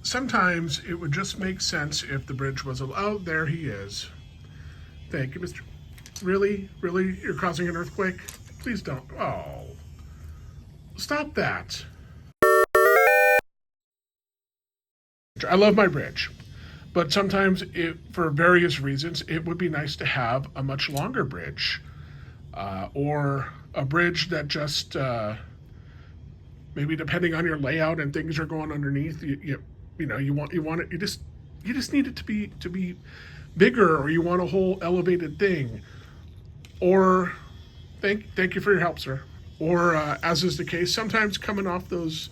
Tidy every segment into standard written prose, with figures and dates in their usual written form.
sometimes it would just make sense if the bridge was, oh, there he is. Thank you, Mr. Really? Really? You're causing an earthquake? Please don't. Oh. Stop that. I love my bridge, but sometimes, for various reasons, it would be nice to have a much longer bridge, or a bridge that just maybe depending on your layout and things are going underneath, you want it, you just need it to be bigger, or you want a whole elevated thing, or thank you for your help, sir. Or as is the case, sometimes coming down those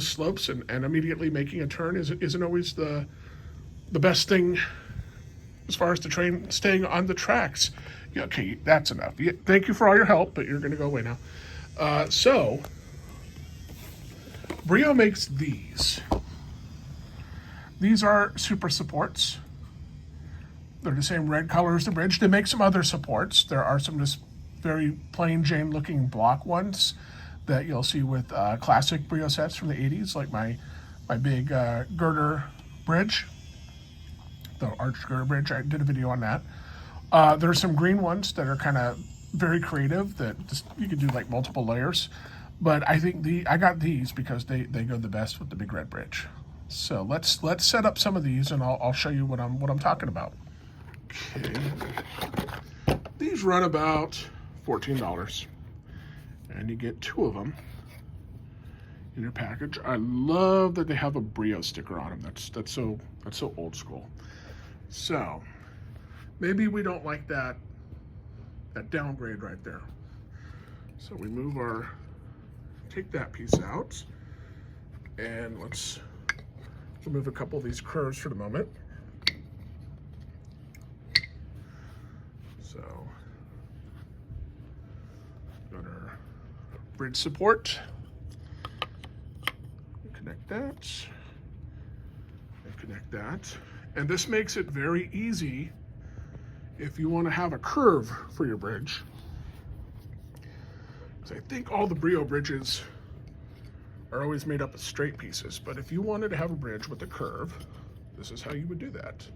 slopes and immediately making a turn isn't always the best thing as far as the train staying on the tracks. Yeah, okay, that's enough. Yeah, thank you for all your help, but you're going to go away now. So, Brio makes these. These are super supports. They're the same red color as the bridge. They make some other supports. There are some just very plain Jane looking block ones that you'll see with classic Brio sets from the 80s, like my big girder bridge, the arch girder bridge. I did a video on that. There are some green ones that are kind of very creative that you can do like multiple layers. But I think I got these because they go the best with the big red bridge. So let's set up some of these, and I'll show you what I'm talking about. Okay. These run about $14, and you get 2 of them in your package. I love that they have a Brio sticker on them. That's so old school. So maybe we don't like that downgrade right there. So we take that piece out, and let's remove a couple of these curves for the moment. So, got our bridge support. Connect that, and connect that. And this makes it very easy if you want to have a curve for your bridge. I think all the Brio bridges are always made up of straight pieces, but if you wanted to have a bridge with a curve, this is how you would do that.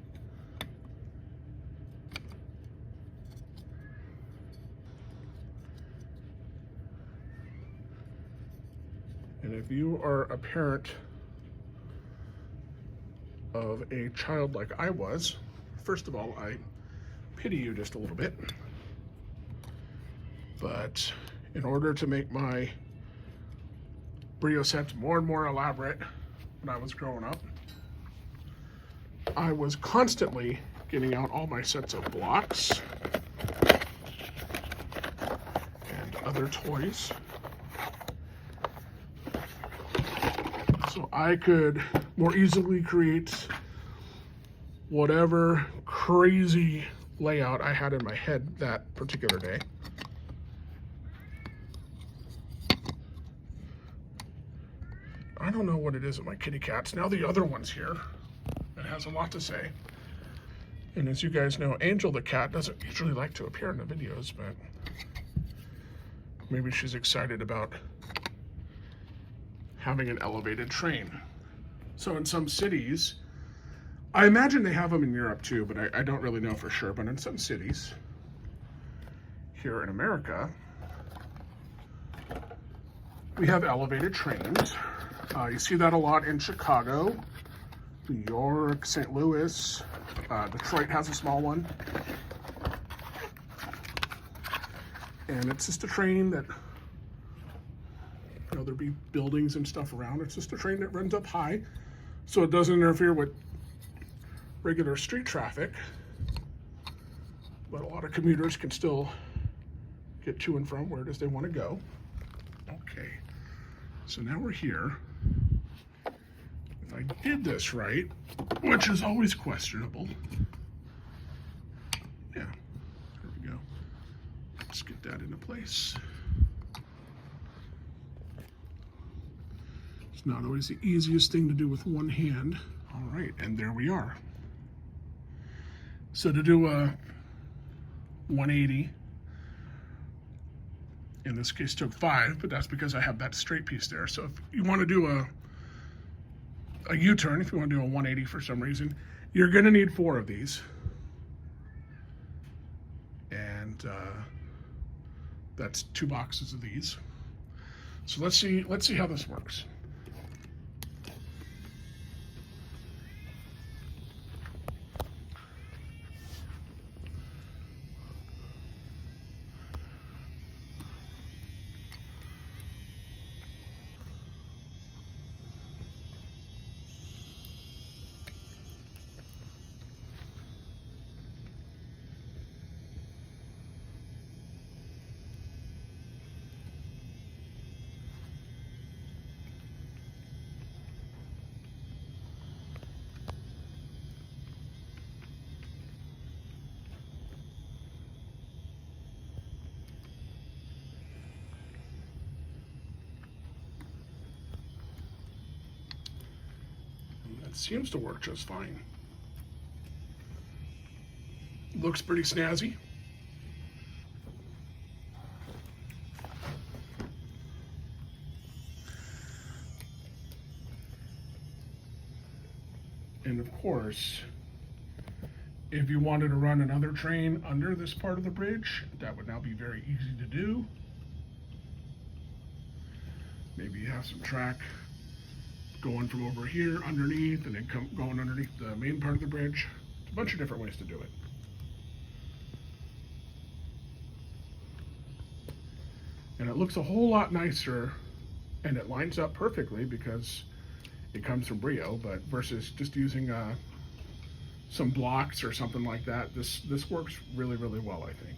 And if you are a parent of a child like I was, first of all, I pity you just a little bit. But in order to make my Brio sets more and more elaborate when I was growing up, I was constantly getting out all my sets of blocks and other toys, so I could more easily create whatever crazy layout I had in my head that particular day. I don't know what it is with my kitty cats. Now the other one's here. It has a lot to say. And as you guys know, Angel the cat doesn't usually like to appear in the videos, but maybe she's excited about having an elevated train. So in some cities, I imagine they have them in Europe too, but I don't really know for sure, but in some cities here in America, we have elevated trains. You see that a lot in Chicago, New York, St. Louis. Detroit has a small one. And it's just a train that, there'll be buildings and stuff around. It's just a train that runs up high, so it doesn't interfere with regular street traffic. But a lot of commuters can still get to and from where it is they want to go. Okay, so now we're here. If I did this right, which is always questionable. Yeah, there we go. Let's get that into place. It's not always the easiest thing to do with one hand. All right, and there we are. So to do a 180, in this case took 5, but that's because I have that straight piece there. So if you want to do a a U-turn, if you want to do a 180 for some reason, you're going to need 4 of these. And that's 2 boxes of these. So let's see how this works. It seems to work just fine. Looks pretty snazzy. And of course, if you wanted to run another train under this part of the bridge, that would now be very easy to do. Maybe you have some track going from over here underneath and then going underneath the main part of the bridge. It's a bunch of different ways to do it. And it looks a whole lot nicer, and it lines up perfectly because it comes from Brio, but versus just using some blocks or something like that, this works really, really well, I think.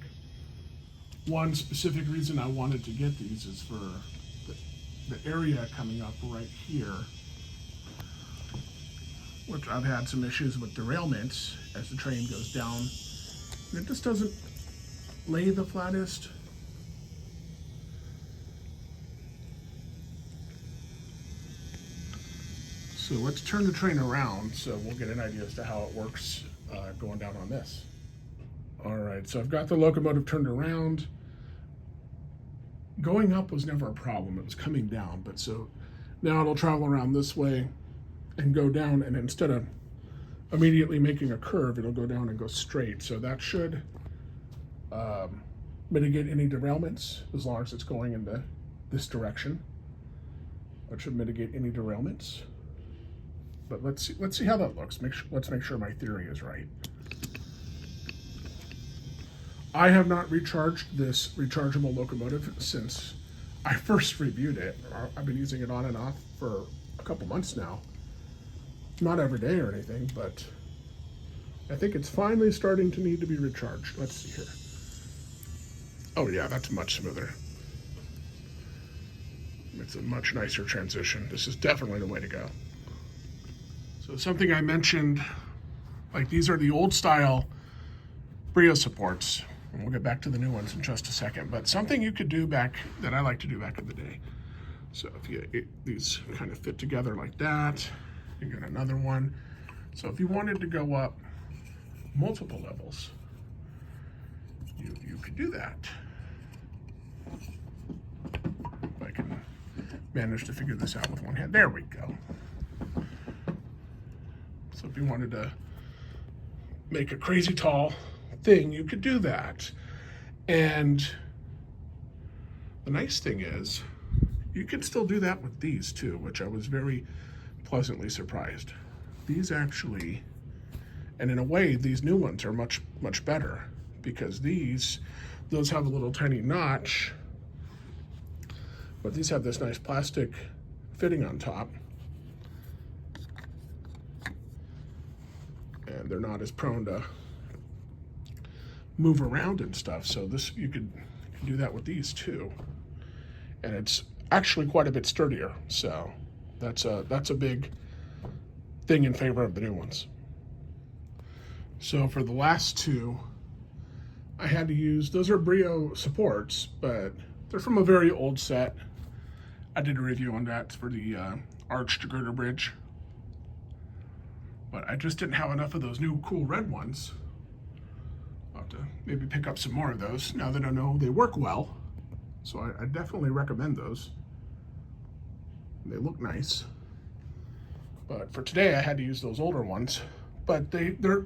One specific reason I wanted to get these is for the area coming up right here, which I've had some issues with derailments as the train goes down. And it just doesn't lay the flattest. So let's turn the train around so we'll get an idea as to how it works going down on this. All right, so I've got the locomotive turned around. Going up was never a problem, it was coming down, but so now it'll travel around this way and go down, and instead of immediately making a curve, it'll go down and go straight. So that should mitigate any derailments as long as it's going in this direction. That should mitigate any derailments. But let's see how that looks. Let's make sure my theory is right. I have not recharged this rechargeable locomotive since I first reviewed it. I've been using it on and off for a couple months now. Not every day or anything, but I think it's finally starting to need to be recharged. Let's see here. Oh yeah, that's much smoother. It's a much nicer transition. This is definitely the way to go. So something I mentioned, like these are the old style Brio supports. And we'll get back to the new ones in just a second, but something you could do that I like to do back in the day. So if these kind of fit together like that, you got another one. So if you wanted to go up multiple levels, you could do that. If I can manage to figure this out with one hand. There we go. So if you wanted to make a crazy tall thing, you could do that. And the nice thing is, you can still do that with these too, which I was very pleasantly surprised. These actually, and in a way, these new ones are much, much better because those have a little tiny notch, but these have this nice plastic fitting on top. And they're not as prone to move around and stuff. So this, you can do that with these too. And it's actually quite a bit sturdier. So that's a big thing in favor of the new ones. So for the last two, I had to use, those are Brio supports, but they're from a very old set. I did a review on that for the arched girder bridge. But I just didn't have enough of those new cool red ones. I'll have to maybe pick up some more of those now that I know they work well. So I definitely recommend those. They look nice. But for today, I had to use those older ones. But they're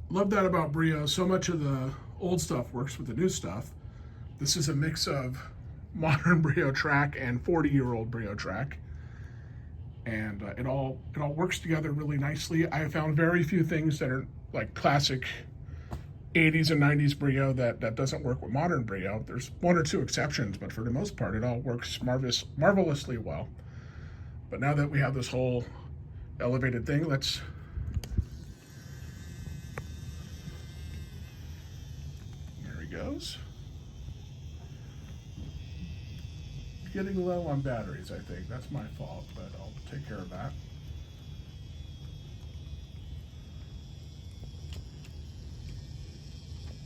love that about Brio. So much of the old stuff works with the new stuff. This is a mix of modern Brio track and 40-year-old Brio track. And it all works together really nicely. I found very few things that are like classic 80s and 90s Brio that doesn't work with modern Brio. There's one or two exceptions, but for the most part, it all works marvelously well. But now that we have this whole elevated thing, let's there he goes. Getting low on batteries, I think. That's my fault, but I'll take care of that.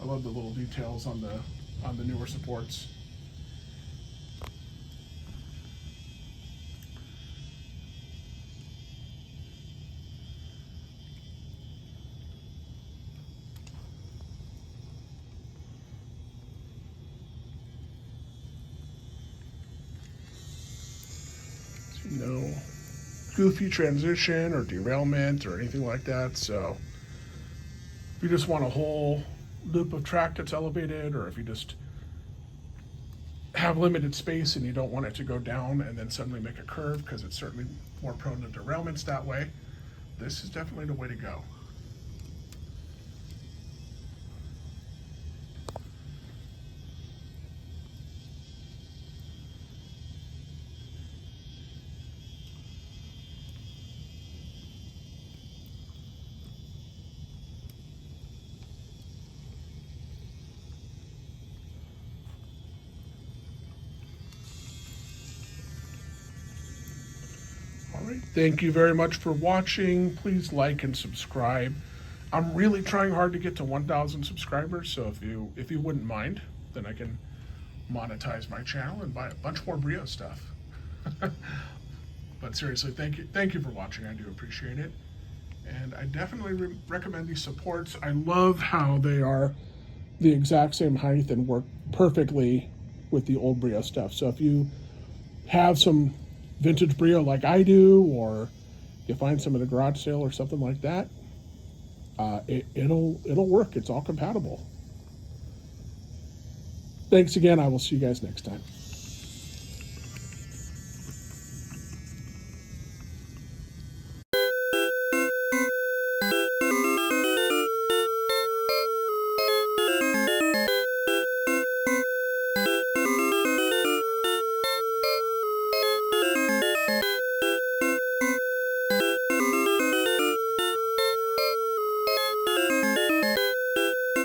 I love the little details on the newer supports. No goofy transition or derailment or anything like that. So if you just want a whole loop of track that's elevated, or if you just have limited space and you don't want it to go down and then suddenly make a curve, because it's certainly more prone to derailments that way, this is definitely the way to go. All right, thank you very much for watching. Please like and subscribe. I'm really trying hard to get to 1,000 subscribers, so if you wouldn't mind, then I can monetize my channel and buy a bunch more Brio stuff. But seriously, thank you for watching. I do appreciate it, and I definitely recommend these supports. I love how they are the exact same height and work perfectly with the old Brio stuff. So if you have some vintage Brio like I do, or you find some at a garage sale or something like that, it'll work. It's all compatible. Thanks again. I will see you guys next time.